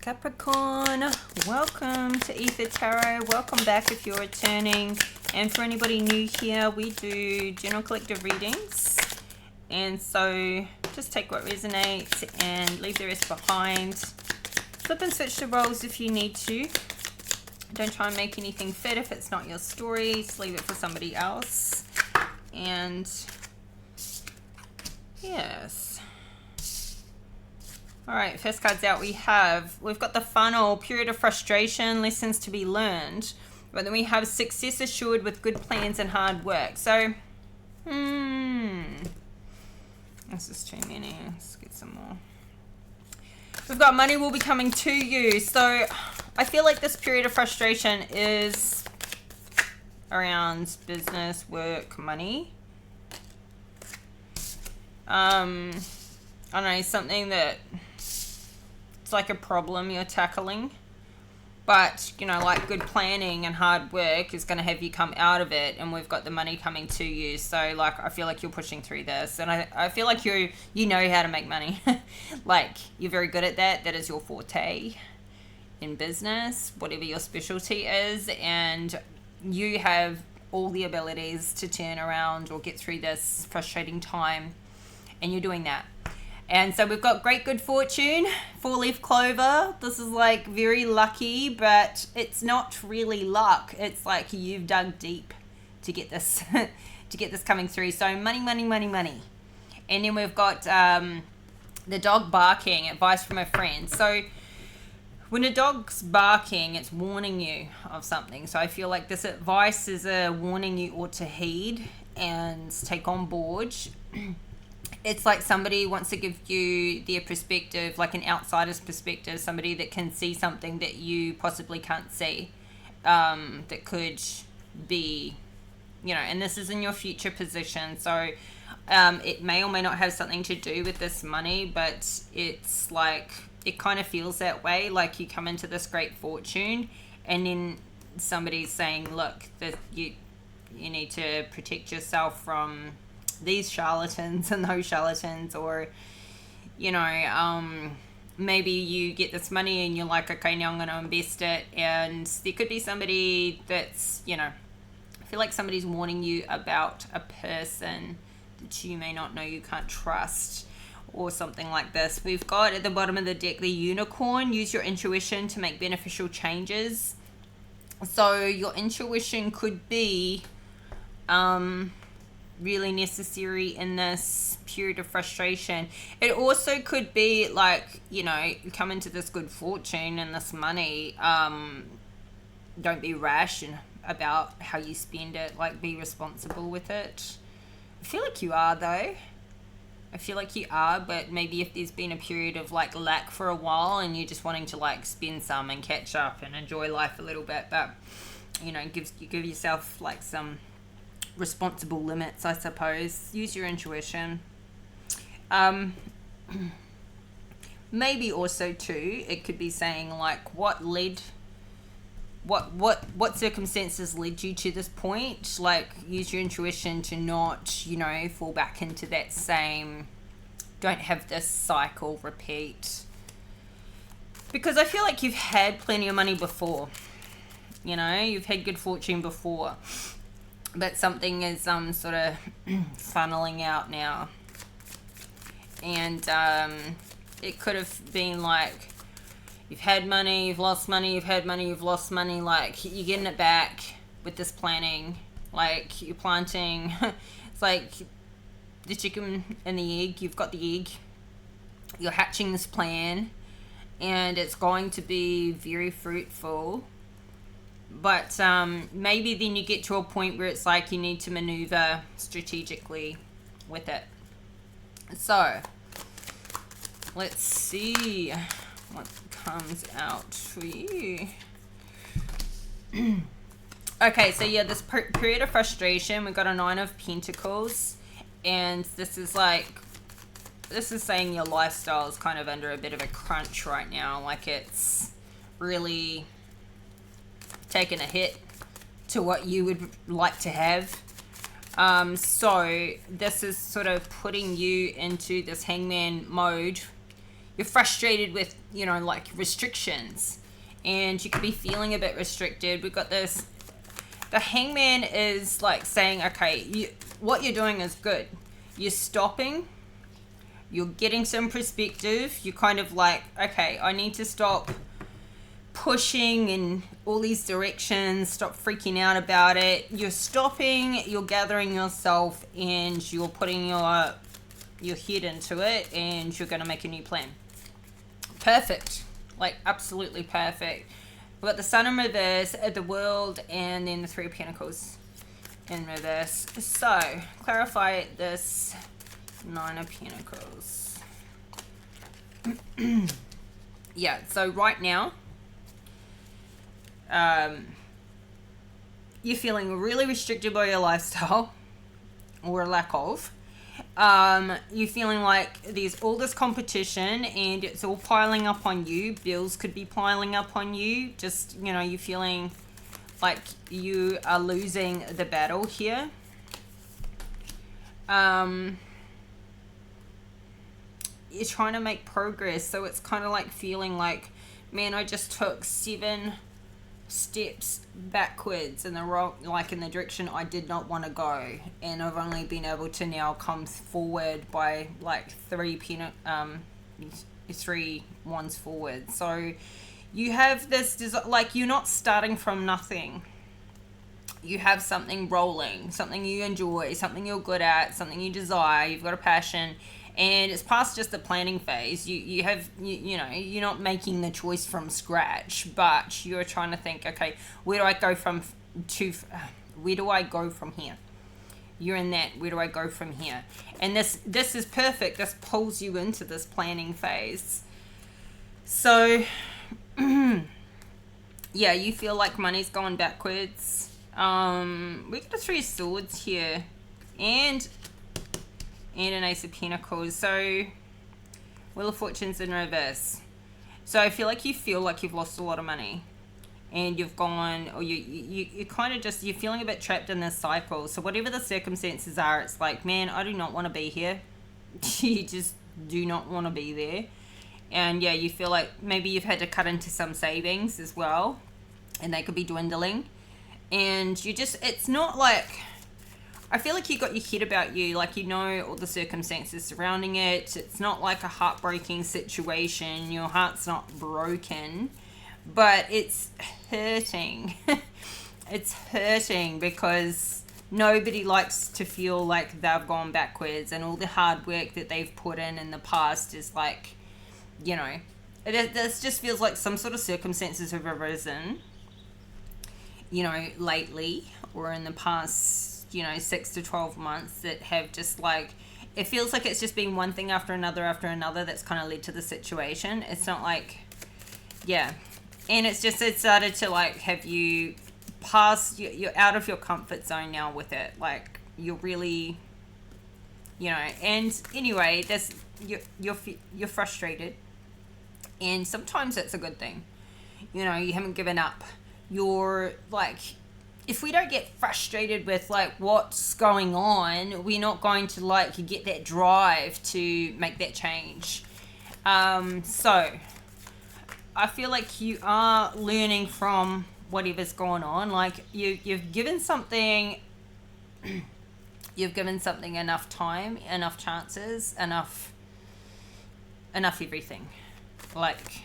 Capricorn, welcome to Aether Tarot. Welcome back if you're returning. And for anybody new here, we do general collective readings. And so just take what resonates and leave the rest behind. Flip and switch the roles if you need to. Don't try and make anything fit if it's not your story. Just leave it for somebody else. And yes. Alright, first cards out we've got the funnel, period of frustration, lessons to be learned. But then we have success assured with good plans and hard work. So, this is too many. Let's get some more. We've got money will be coming to you. So, I feel like this period of frustration is around business, work, money. I don't know, something that it's like a problem you're tackling, but you know, like good planning and hard work is going to have you come out of it, and we've got the money coming to you. So like, I feel like you're pushing through this, and I feel like you know how to make money. Like you're very good at that. That is your forte in business, whatever your specialty is, and you have all the abilities to turn around or get through this frustrating time, and you're doing that. And so we've got great good fortune, 4-leaf clover. This is like very lucky, but it's not really luck. It's like you've dug deep to get this to get this coming through. So money, money, money, money. And then we've got the dog barking, advice from a friend. So when a dog's barking, it's warning you of something. So I feel like this advice is a warning you ought to heed and take on board. It's like somebody wants to give you their perspective, like an outsider's perspective, somebody that can see something that you possibly can't see, that could be, you know, and this is in your future position. So it may or may not have something to do with this money, but it's like, it kind of feels that way, like you come into this great fortune and then somebody's saying, look, that you need to protect yourself from these charlatans and those charlatans, or you know, maybe you get this money and you're like, okay, now I'm going to invest it, and there could be somebody that's, you know, I feel like somebody's warning you about a person that you may not know, you can't trust, or something like this. We've got at the bottom of the deck the unicorn. Use your intuition to make beneficial changes. So your intuition could be really necessary in this period of frustration. It also could be like, you know, you come into this good fortune and this money, don't be rash about how you spend it, like be responsible with it. I feel like you are though. I feel like you are, but maybe if there's been a period of like lack for a while and you're just wanting to like spend some and catch up and enjoy life a little bit, but you know, you give yourself like some responsible limits, I suppose. Use your intuition. Maybe also too, it could be saying like what circumstances led you to this point. Like use your intuition to not, you know, fall back into that same, don't have this cycle repeat, because I feel like you've had plenty of money before, you know, you've had good fortune before, but something is sort of funneling out now. And it could have been like you've had money, you've lost money, you've had money, you've lost money. Like you're getting it back with this planning. Like you're planting. It's like the chicken and the egg. You've got the egg. You're hatching this plan, and it's going to be very fruitful. But maybe then you get to a point where it's like you need to maneuver strategically with it. So, let's see what comes out for you. Okay, so yeah, this period of frustration, we've got a 9 of Pentacles. And this is saying your lifestyle is kind of under a bit of a crunch right now. Like it's really taken a hit to what you would like to have. So this is sort of putting you into this hangman mode you're frustrated with, you know, like restrictions, and you could be feeling a bit restricted. We've got this, the Hangman is like saying, okay, what you're doing is good. You're stopping, you're getting some perspective. You're kind of like, okay, I need to stop pushing in all these directions, stop freaking out about it. You're stopping, you're gathering yourself, and you're putting your head into it, and you're going to make a new plan. Perfect. Like, absolutely perfect. We've got the Sun in reverse, the World, and then the Three of Pentacles in reverse. So, clarify this Nine of Pentacles. Yeah, so right now, you're feeling really restricted by your lifestyle, or a lack of. You're feeling like there's all this competition and it's all piling up on you. Bills could be piling up on you. Just, you know, you're feeling like you are losing the battle here. You're trying to make progress, so it's kind of like feeling like, man, I just took 7 steps backwards in the wrong, like in the direction I did not want to go, and I've only been able to now come forward by like 3 wands forward. So you have this, like, you're not starting from nothing. You have something rolling, something you enjoy, something you're good at, something you desire. You've got a passion, and it's past just the planning phase. You know, you're not making the choice from scratch, but you're trying to think, okay, where do I go from here? You're in that, where do I go from here? And this is perfect. This pulls you into this planning phase. So yeah, you feel like money's going backwards. We got the Three of Swords here, and an Ace of Pentacles. So Wheel of Fortune's in reverse. So I feel like you've lost a lot of money, and you've gone, or you kind of just, you're feeling a bit trapped in this cycle. So whatever the circumstances are, it's like, man, I do not want to be here. You just do not want to be there. And yeah, you feel like maybe you've had to cut into some savings as well, and they could be dwindling. And you just, it's not like, I feel like you got your head about you, like, you know, all the circumstances surrounding it. It's not like a heartbreaking situation. Your heart's not broken, but it's hurting. It's hurting because nobody likes to feel like they've gone backwards, and all the hard work that they've put in the past is like, you know, this just feels like some sort of circumstances have arisen, you know, lately or in the past, you know, 6 to 12 months that have just like, it feels like it's just been one thing after another that's kind of led to the situation. It's not like, yeah. And it's just, it started to like have you pass, you're out of your comfort zone now with it. Like, you're really, you know, and anyway, this, you're frustrated. And sometimes that's a good thing. You know, you haven't given up. You're like, if we don't get frustrated with like what's going on, we're not going to like get that drive to make that change. So I feel like you are learning from whatever's going on. Like you've given something enough time, enough chances, enough everything. Like,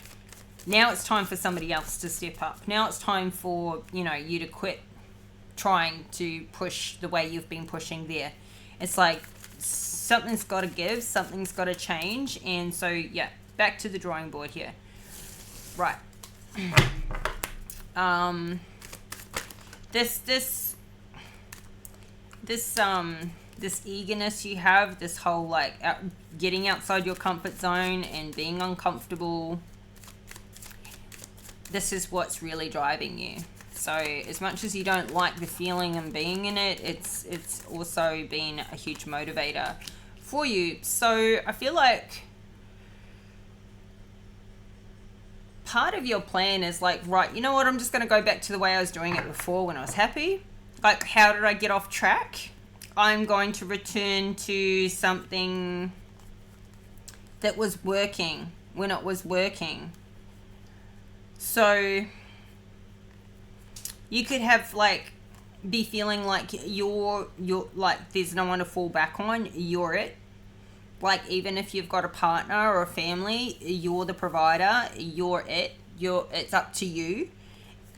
now it's time for somebody else to step up. Now it's time for, you know, you to quit trying to push the way you've been pushing there. It's like something's got to give, something's got to change. And so, yeah, back to the drawing board here. Right. This eagerness you have, this whole like getting outside your comfort zone and being uncomfortable, this is what's really driving you. So as much as you don't like the feeling and being in it, it's also been a huge motivator for you. So I feel like part of your plan is like, right, you know what, I'm just going to go back to the way I was doing it before when I was happy. Like, how did I get off track? I'm going to return to something that was working. when it was working. So you could have like be feeling like you're like there's no one to fall back on. You're it. Like even if you've got a partner or a family, you're the provider. You're it. It's up to you.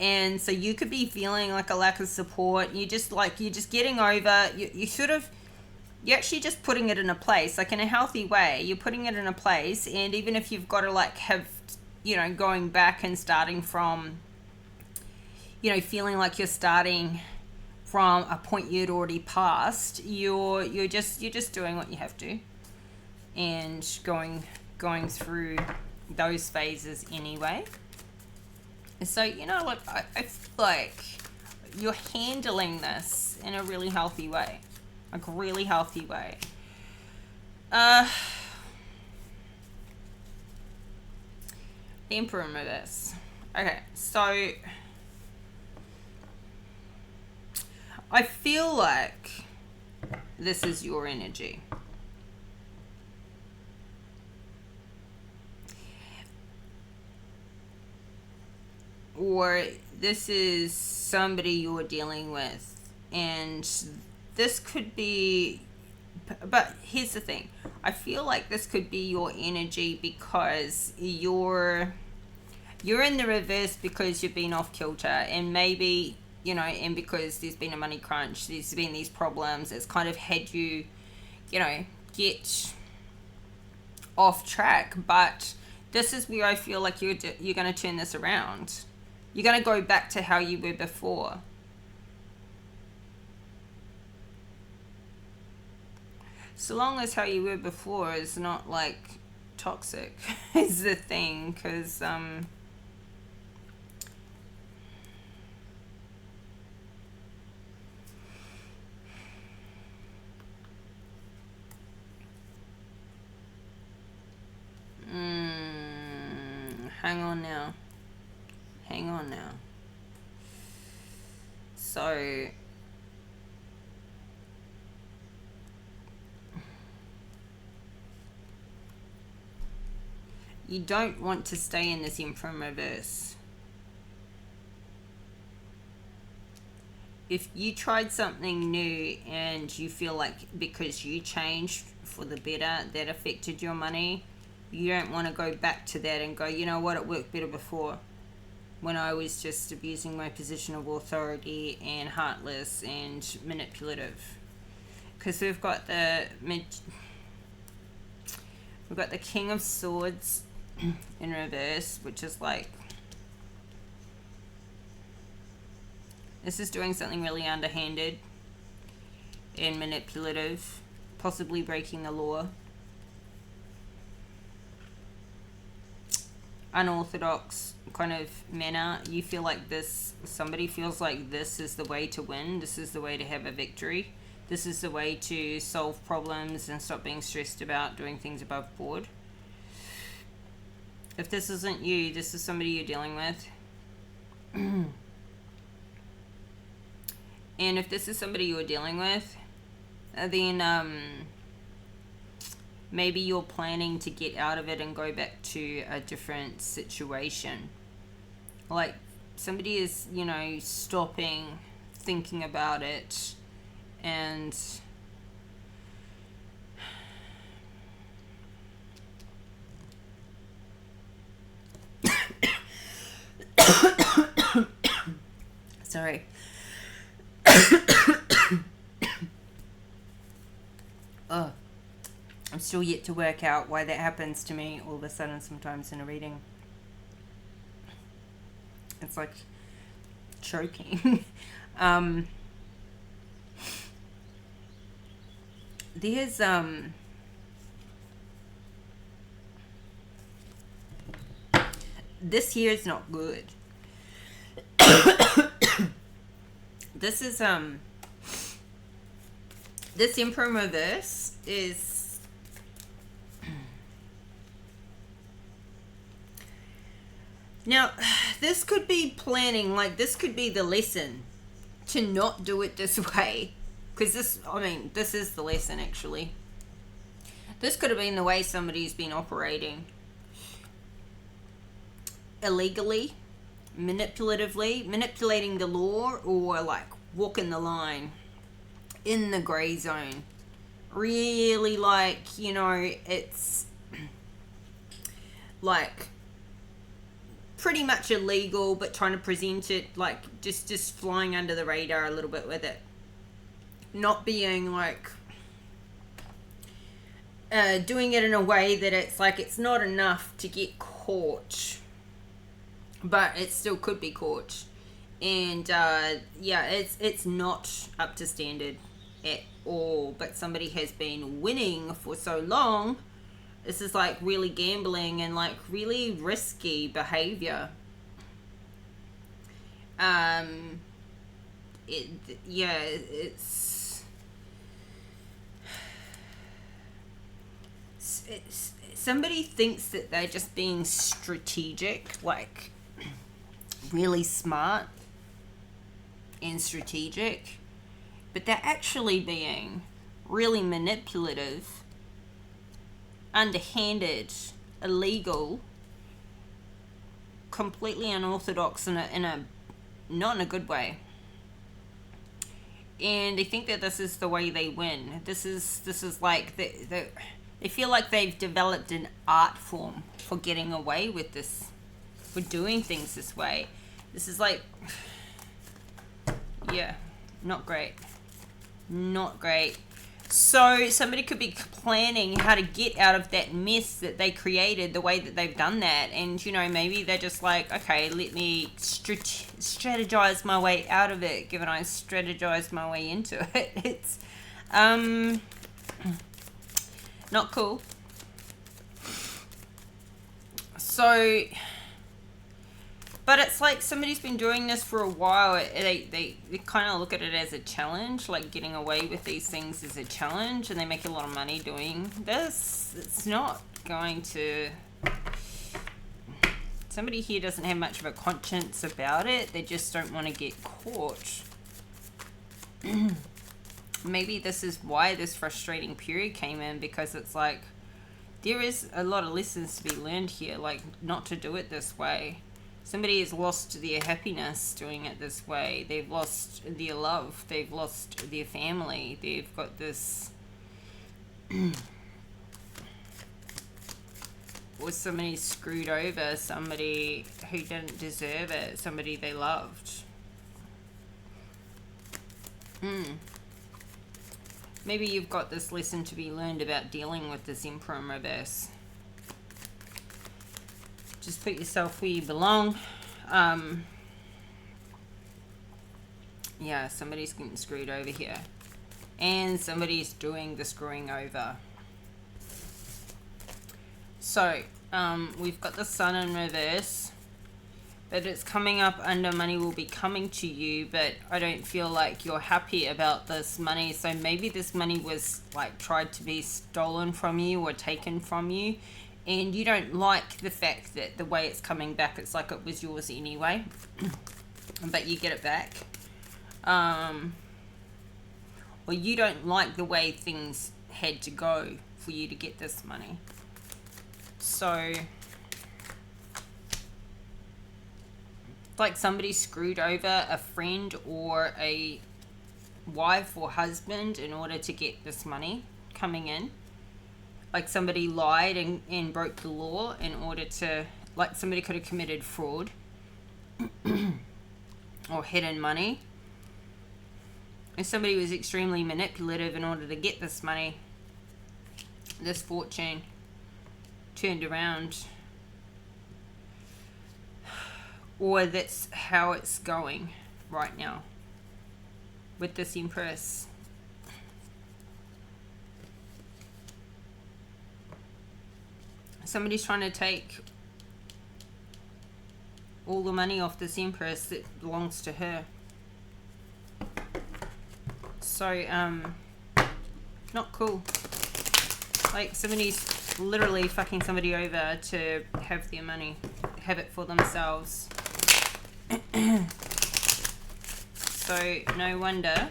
And so you could be feeling like a lack of support. You're just getting over. You're actually just putting it in a place, like in a healthy way. You're putting it in a place, and even if you've got to like have, going back and starting from, feeling like you're starting from a point you'd already passed, you're just doing what you have to, and going through those phases anyway. So look, I feel like you're handling this in a really healthy way, like really healthy way. The Emperor reverse. Okay, so I feel like this is your energy. Or this is somebody you're dealing with. And this could be... But here's the thing. I feel like this could be your energy because you're in the reverse because you've been off kilter. And maybe... and because there's been a money crunch, there's been these problems, it's kind of had you, get off track. But this is where I feel like you're going to turn this around. You're going to go back to how you were before. So long as how you were before is not, like, toxic is the thing. Because, hang on now. So you don't want to stay in this Emperor reverse. If you tried something new and you feel like because you changed for the better that affected your money, you don't want to go back to that and go, you know what, it worked better before when I was just abusing my position of authority and heartless and manipulative. Because we've got the King of Swords in reverse, which is like, this is doing something really underhanded and manipulative, possibly breaking the law. Unorthodox kind of manner. You feel like somebody feels like this is the way to win, this is the way to have a victory, this is the way to solve problems and stop being stressed about doing things above board. If this isn't you, this is somebody you're dealing with. And if this is somebody you're dealing with, then maybe you're planning to get out of it and go back to a different situation. Like somebody is, stopping, thinking about it, and sorry. Oh, I'm still yet to work out why that happens to me all of a sudden sometimes in a reading. It's like choking. There's this here is not good. This is this Emperor reverse is now, this could be planning, like this could be the lesson to not do it this way, because this is the lesson actually. This could have been the way somebody's been operating, illegally, manipulating the law, or like walking the line in the gray zone. Really, like, you know, it's like pretty much illegal, but trying to present it like just flying under the radar a little bit with it, not being like doing it in a way that it's like it's not enough to get caught, but it still could be caught. And yeah, it's not up to standard at all. But somebody has been winning for so long. This is like really gambling and like really risky behavior. It's somebody thinks that they're just being strategic, like really smart and strategic, but they're actually being really manipulative, underhanded, illegal, completely unorthodox in a not in a good way. And they think that this is the way they win. This is like they feel like they've developed an art form for getting away with this, for doing things this way. This is like, yeah, not great. Not great. So somebody could be planning how to get out of that mess that they created, the way that they've done that. And, you know, maybe they're just like, okay, let me strategize my way out of it, given I strategized my way into it. It's not cool. So, but it's like somebody's been doing this for a while. They kind of look at it as a challenge, like getting away with these things is a challenge, and they make a lot of money doing this. It's not going to... Somebody here doesn't have much of a conscience about it. They just don't want to get caught. Maybe this is why this frustrating period came in, because it's like there is a lot of lessons to be learned here, like not to do it this way. Somebody has lost their happiness doing it this way. They've lost their love. They've lost their family. They've got this... or somebody screwed over somebody who didn't deserve it. Somebody they loved. Maybe you've got this lesson to be learned about dealing with this Emperor in reverse. Just put yourself where you belong. Yeah, somebody's getting screwed over here. And somebody's doing the screwing over. So, we've got the Sun in reverse. But it's coming up under money will be coming to you, but I don't feel like you're happy about this money. So maybe this money was like tried to be stolen from you or taken from you, and you don't like the fact that the way it's coming back, it's like it was yours anyway, but you get it back. Or you don't like the way things had to go for you to get this money. So... like somebody screwed over a friend or a wife or husband in order to get this money coming in. Like somebody lied and broke the law in order to, like somebody could have committed fraud or hidden money. And somebody was extremely manipulative in order to get this money, this fortune turned around. Or that's how it's going right now with this Empress. Somebody's trying to take all the money off this Empress that belongs to her. So, not cool. Like, somebody's literally fucking somebody over to have their money, have it for themselves. So, no wonder.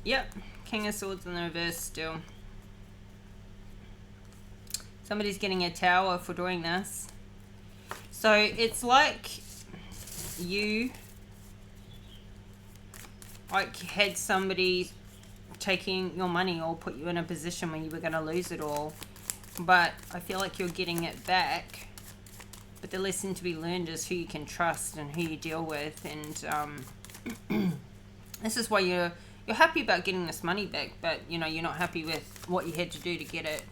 Yep, King of Swords in the reverse still. Somebody's getting a tower for doing this. So it's like you had somebody taking your money or put you in a position where you were going to lose it all, but I feel like you're getting it back. But the lesson to be learned is who you can trust and who you deal with, and this is why you're happy about getting this money back, but you know you're not happy with what you had to do to get it.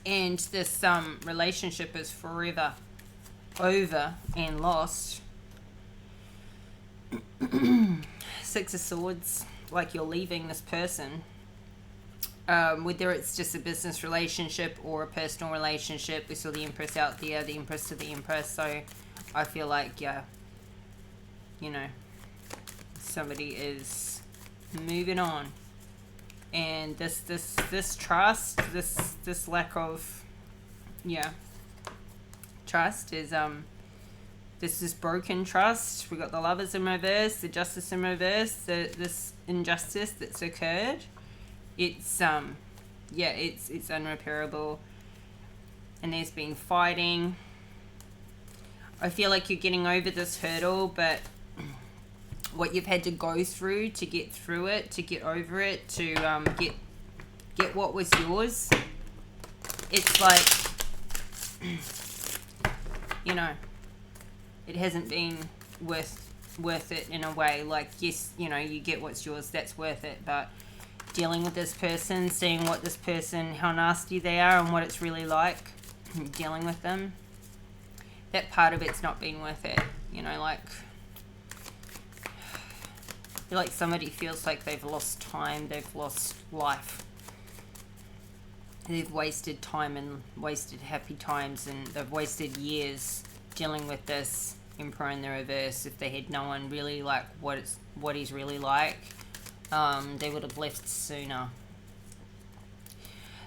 And this relationship is forever over and lost. Six of Swords, like you're leaving this person. Whether it's just a business relationship or a personal relationship. We saw the Empress out there, the Empress to the Empress. So I feel like, yeah, you know, somebody is moving on. And this trust, this lack of, yeah, trust is, this is broken trust. We got the Lovers in reverse, the Justice in reverse, this injustice that's occurred. It's yeah, it's unrepairable, and there's been fighting. I feel like you're getting over this hurdle, but what you've had to go through to get through it, to get over it, to get what was yours, it's like, you know, it hasn't been worth it in a way. Like, yes, you know, you get what's yours, that's worth it, but dealing with this person, seeing what this person, how nasty they are and what it's really like, dealing with them, that part of it's not been worth it. You know, like, I feel like somebody feels like they've lost time, they've lost life. They've wasted time and wasted happy times, and they've wasted years dealing with this Emperor in the reverse. If they had known really like what he's really like, they would have left sooner.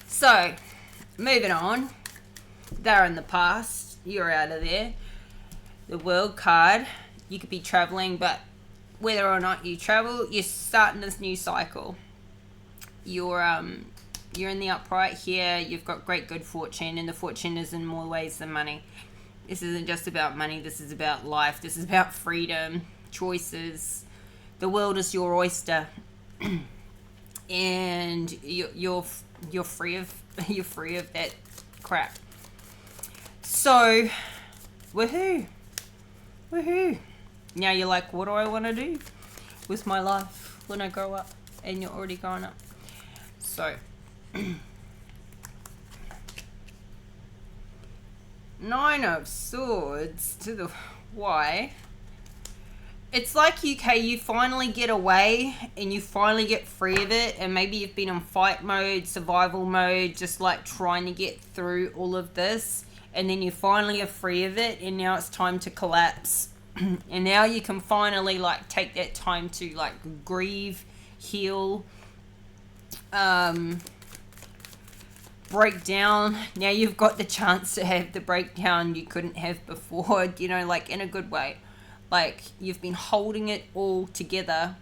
So, moving on. They're in the past. You're out of there. The World card. You could be traveling, but whether or not you travel, you're starting this new cycle. You're in the upright here. You've got great good fortune, and the fortune is in more ways than money. This isn't just about money. This is about life. This is about freedom, choices. The world is your oyster, and you're free of that crap. So, woohoo. Now you're like, what do I want to do with my life when I grow up? And you're already grown up. So, Nine of Swords to the Y. It's like, okay, you finally get away and you finally get free of it, and maybe you've been in fight mode, survival mode, just like trying to get through all of this, and then you finally are free of it, and now it's time to collapse. And now you can finally like take that time to like grieve, heal, break down. Now you've got the chance to have the breakdown you couldn't have before, you know, like in a good way. Like, you've been holding it all together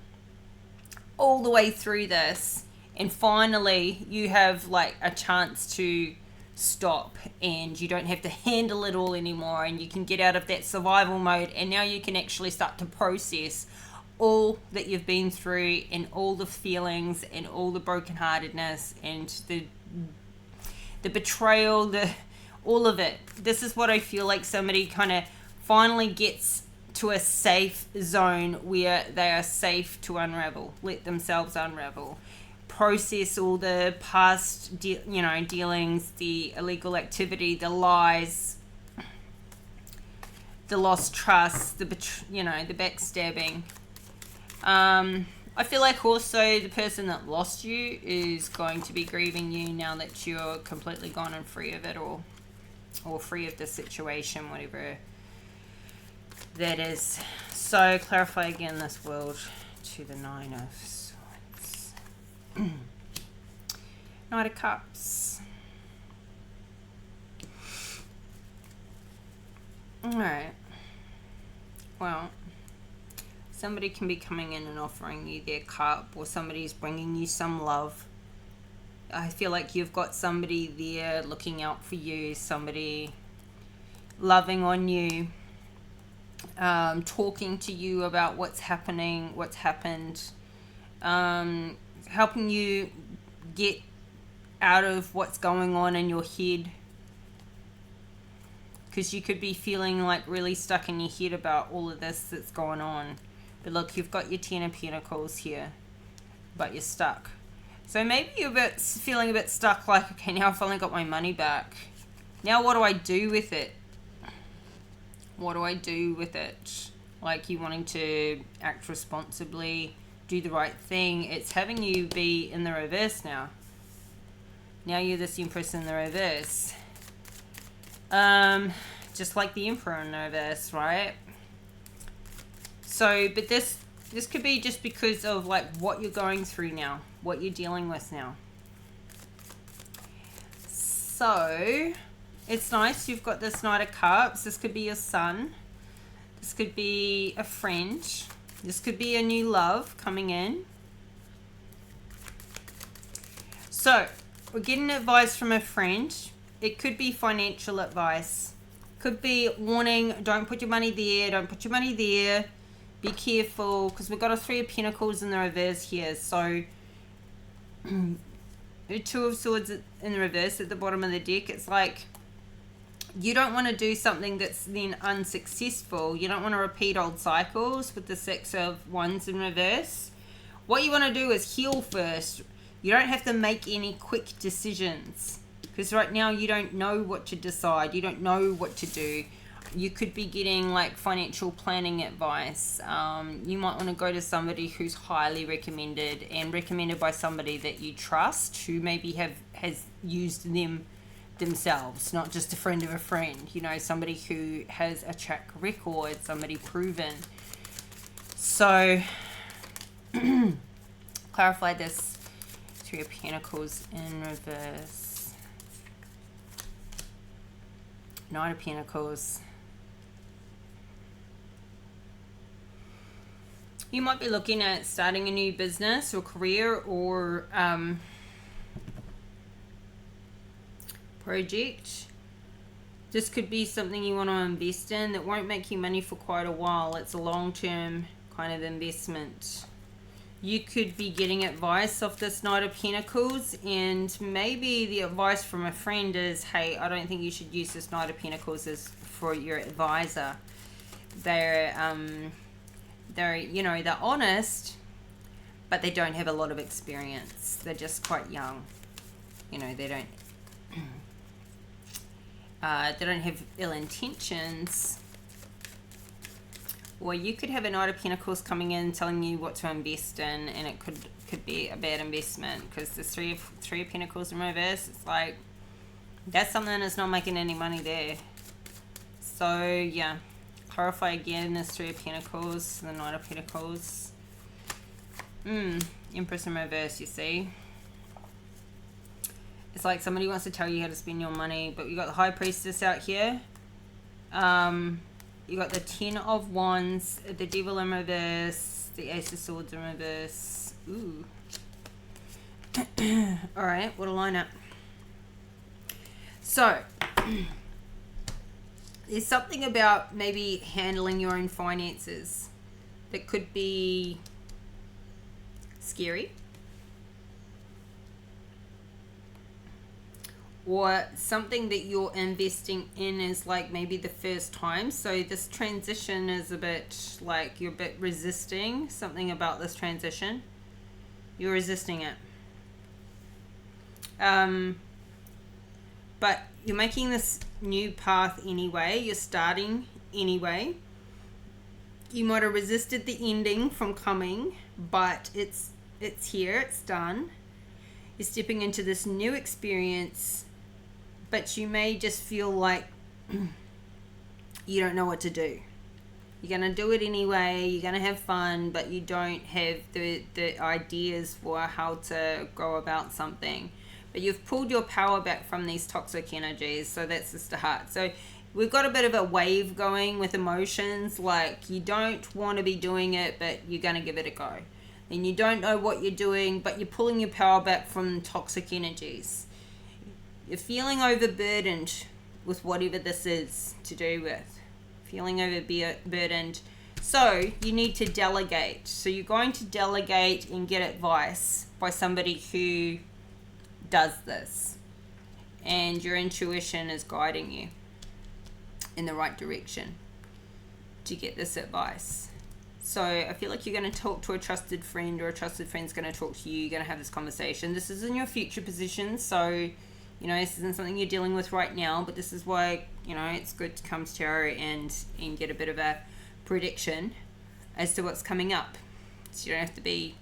all the way through this, and finally you have like a chance to stop, and you don't have to handle it all anymore, and you can get out of that survival mode, and now you can actually start to process all that you've been through, and all the feelings, and all the brokenheartedness, and the betrayal, all of it. This is what I feel like somebody kind of finally gets to a safe zone where they are safe to unravel, let themselves unravel, process all the past, dealings, the illegal activity, the lies, the lost trust, the backstabbing. I feel like also the person that lost you is going to be grieving you now that you're completely gone and free of it, or free of the situation, whatever that is. So clarify again this world to the Nine of Swords. Knight of Cups. Alright. Well, somebody can be coming in and offering you their cup, or somebody's bringing you some love. I feel like you've got somebody there looking out for you, somebody loving on you, talking to you about what's happening, what's happened, helping you get out of what's going on in your head. Because you could be feeling like really stuck in your head about all of this that's going on. But look, you've got your Ten of Pentacles here, but you're stuck. So maybe you're feeling a bit stuck, like, okay, now I've finally got my money back. Now what do I do with it? What do I do with it? Like, you wanting to act responsibly, do the right thing. It's having you be in the reverse now. Now you're this Empress in the reverse. Just like the Emperor in the reverse, right? So, but this could be just because of like what you're going through now, what you're dealing with now. So, it's nice you've got this Knight of Cups. This could be your son. This could be a friend. This could be a new love coming in. So, we're getting advice from a friend. It could be financial advice. Could be warning, don't put your money there, don't put your money there. Be careful, because we've got a Three of Pentacles in the reverse here. So, the Two of Swords in the reverse at the bottom of the deck. It's like, you don't want to do something that's then unsuccessful. You don't want to repeat old cycles with the Six of Wands in reverse. What you want to do is heal first. You don't have to make any quick decisions. Because right now you don't know what to decide. You don't know what to do. You could be getting like financial planning advice. You might want to go to somebody who's highly recommended and recommended by somebody that you trust, who maybe has used them themselves, not just a friend of a friend. You know, somebody who has a track record, somebody proven. So, clarify this. Three of Pentacles in reverse. Knight of Pentacles. You might be looking at starting a new business or career or project. This could be something you want to invest in that won't make you money for quite a while. It's a long-term kind of investment. You could be getting advice off this Knight of Pentacles, and maybe the advice from a friend is, hey, I don't think you should use this Knight of Pentacles as for your advisor. They're you know, they're honest, but they don't have a lot of experience. They're just quite young. You know, they don't have ill intentions. Or you could have a Knight of Pentacles coming in telling you what to invest in, and it could be a bad investment, because the Three of Pentacles in reverse, it's like, that's something that's not making any money there. So, yeah. Clarify again, this Three of Pentacles, the Knight of Pentacles. Empress in reverse, you see. It's like somebody wants to tell you how to spend your money, but you got the High Priestess out here. You got the Ten of Wands, the Devil in reverse, the Ace of Swords in reverse. Ooh. Alright, what a lineup. So, there's something about maybe handling your own finances that could be scary. Or something that you're investing in is like maybe the first time. So this transition is a bit like you're a bit resisting something about this transition. You're resisting it. But you're making this new path anyway. You're starting anyway. You might have resisted the ending from coming, but it's here. It's done. You're stepping into this new experience, but you may just feel like you don't know what to do. You're going to do it anyway. You're going to have fun, but you don't have the ideas for how to go about something. But you've pulled your power back from these toxic energies, so that's the start. So we've got a bit of a wave going with emotions, like you don't want to be doing it, but you're going to give it a go. and you don't know what you're doing, but you're pulling your power back from toxic energies. You're feeling overburdened with whatever this is to do with. Feeling overburdened. So you need to delegate. So you're going to delegate and get advice by somebody who does this. And your intuition is guiding you in the right direction to get this advice. So I feel like you're going to talk to a trusted friend, or a trusted friend's going to talk to you. You're going to have this conversation. This is in your future position, so, you know, this isn't something you're dealing with right now, but this is why, you know, it's good to come to tarot and get a bit of a prediction as to what's coming up. So you don't have to be,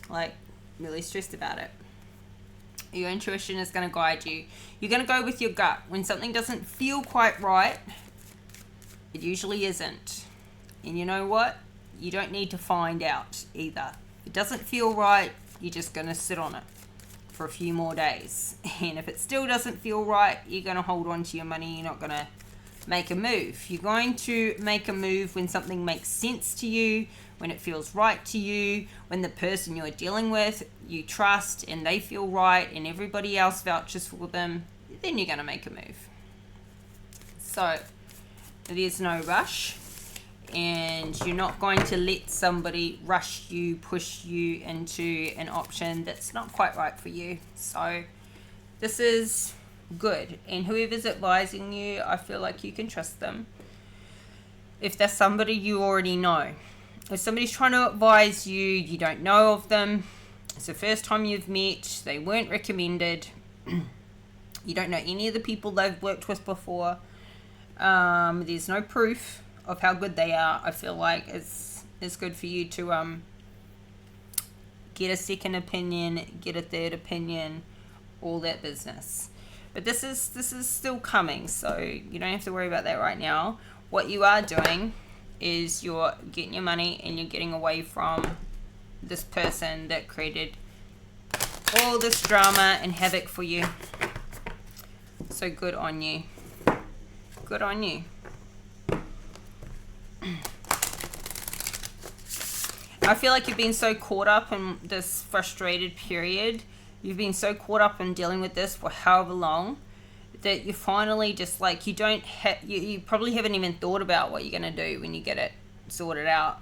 like, really stressed about it. Your intuition is going to guide you. You're going to go with your gut. When something doesn't feel quite right, it usually isn't. And you know what? You don't need to find out either. If it doesn't feel right, you're just going to sit on it for a few more days. And if it still doesn't feel right, you're going to hold on to your money. You're not going to make a move. You're going to make a move when something makes sense to you, when it feels right to you, when the person you're dealing with you trust and they feel right and everybody else vouches for them, then you're going to make a move. So there's no rush, and you're not going to let somebody rush you, push you into an option that's not quite right for you. So this is good, and whoever's advising you, I feel like you can trust them. If there's somebody you already know, if somebody's trying to advise you, you don't know of them, it's the first time you've met, they weren't recommended, you don't know any of the people they've worked with before, there's no proof of how good they are, I feel like it's good for you to get a second opinion, get a third opinion, all that business. But this is still coming, so you don't have to worry about that right now. What you are doing is you're getting your money and you're getting away from this person that created all this drama and havoc for you. So good on you. Good on you. I feel like you've been so caught up in this frustrated period. You've been so caught up in dealing with this for however long that you finally just like, you probably haven't even thought about what you're going to do when you get it sorted out.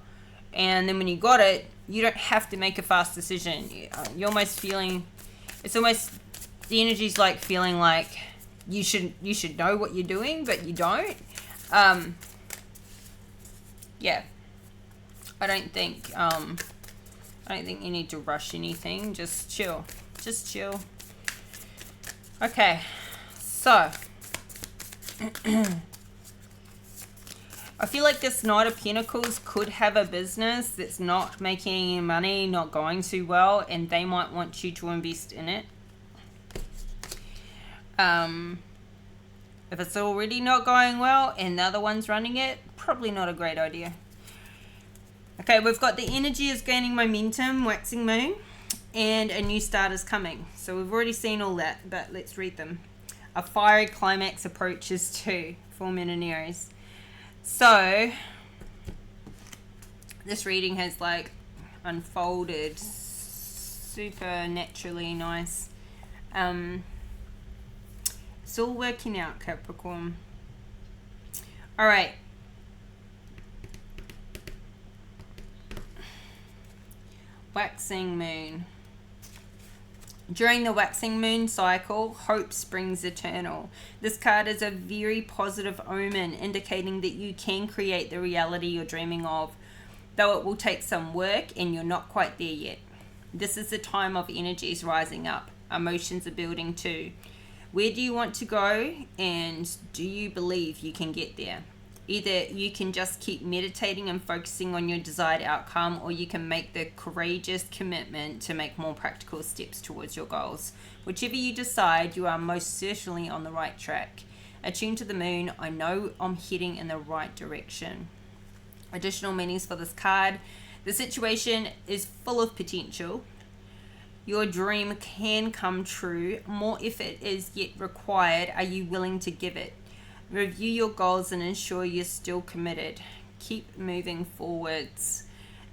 And then when you got it, you don't have to make a fast decision. You're almost feeling, it's almost, the energy's like feeling like you should know what you're doing, but you don't. Yeah. I don't think you need to rush anything. Just chill. Just chill. Okay. So, I feel like this Knight of Pentacles could have a business that's not making any money, not going too well, and they might want you to invest in it. If it's already not going well and the other one's running it, probably not a great idea. Okay, we've got the energy is gaining momentum, waxing moon, and a new start is coming. So we've already seen all that, but let's read them. A fiery climax approaches too, full moon and Aries. So this reading has like unfolded super naturally nice. It's all working out, Capricorn. All right. Waxing moon. During the waxing moon cycle, hope springs eternal. This card is a very positive omen, indicating that you can create the reality you're dreaming of, though it will take some work and you're not quite there yet. This is the time of energies rising up. Emotions are building too. Where do you want to go, and do you believe you can get there? Either you can just keep meditating and focusing on your desired outcome, or you can make the courageous commitment to make more practical steps towards your goals. Whichever you decide, you are most certainly on the right track. Attuned to the moon, I know I'm heading in the right direction. Additional meanings for this card. The situation is full of potential. Your dream can come true. More effort is yet required. Are you willing to give it? Review your goals and ensure you're still committed. Keep moving forwards.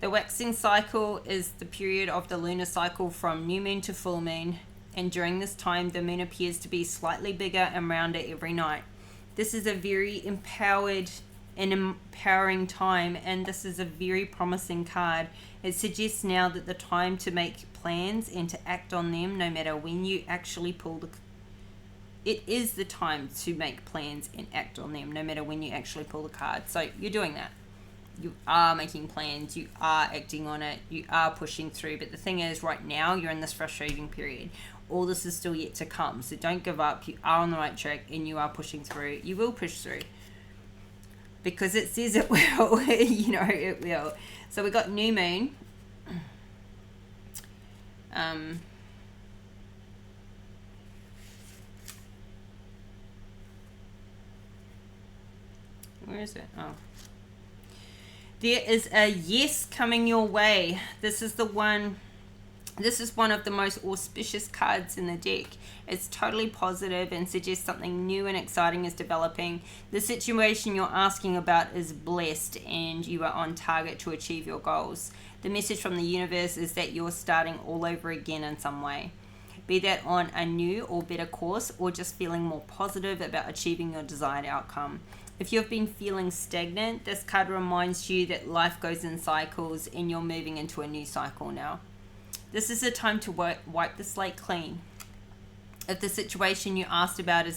The waxing cycle is the period of the lunar cycle from new moon to full moon, and during this time the moon appears to be slightly bigger and rounder every night. This is a very empowered and empowering time, and this is a very promising card. It suggests now that the time to make plans and to act on them, no matter when you actually pull the... It is the time to make plans and act on them, no matter when you actually pull the card. So you're doing that. You are making plans, you are acting on it, you are pushing through. But the thing is, right now, you're in this frustrating period. All this is still yet to come. So don't give up. You are on the right track and you are pushing through. You will push through. Because it says it will. You know, it will. So we got new moon. Where is it? Oh. There is a yes coming your way. This is one of the most auspicious cards in the deck. It's totally positive and suggests something new and exciting is developing. The situation you're asking about is blessed and you are on target to achieve your goals. The message from the universe is that you're starting all over again in some way. Be that on a new or better course, or just feeling more positive about achieving your desired outcome. If you've been feeling stagnant, this card reminds you that life goes in cycles and you're moving into a new cycle now. This is a time to wipe the slate clean. If the situation you asked about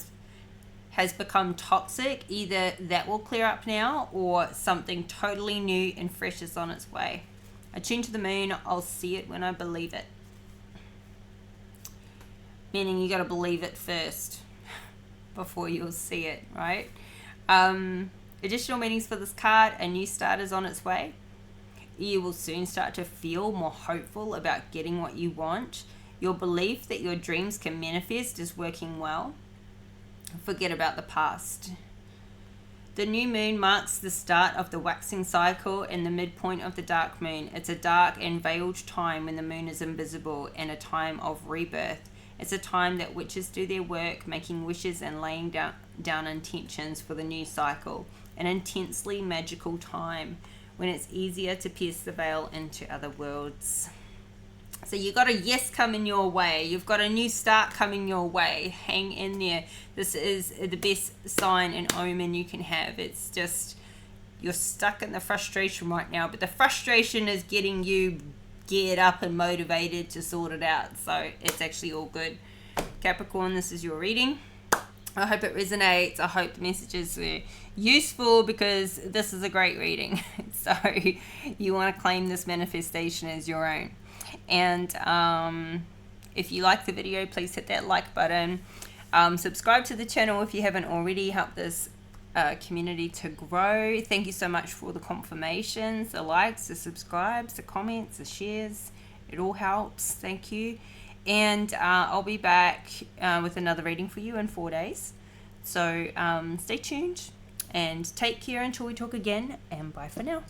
has become toxic, either that will clear up now or something totally new and fresh is on its way. Attune to the moon, I'll see it when I believe it. Meaning you got to believe it first before you'll see it, right? Additional meanings for this card: a new start is on its way. You will soon start to feel more hopeful about getting what you want. Your belief that your dreams can manifest is working well. Forget about the past. The new moon marks the start of the waxing cycle and the midpoint of the dark moon. It's a dark and veiled time when the moon is invisible, and a time of rebirth. It's a time that witches do their work, making wishes and laying down intentions for the new cycle. An intensely magical time when it's easier to pierce the veil into other worlds. So you got a yes coming your way. You've got a new start coming your way. Hang in there. This is the best sign and omen you can have. It's just, you're stuck in the frustration right now, but the frustration is getting you geared up and motivated to sort it out. So it's actually all good. Capricorn, this is your reading. I hope it resonates. I hope the messages were useful, because this is a great reading. So you want to claim this manifestation as your own. And if you like the video, please hit that like button. Subscribe to the channel if you haven't already. Help this community to grow. Thank you so much for the confirmations, the likes, the subscribes, the comments, the shares. It all helps. Thank you. And I'll be back with another reading for you in 4 days. So stay tuned and take care until we talk again, and bye for now.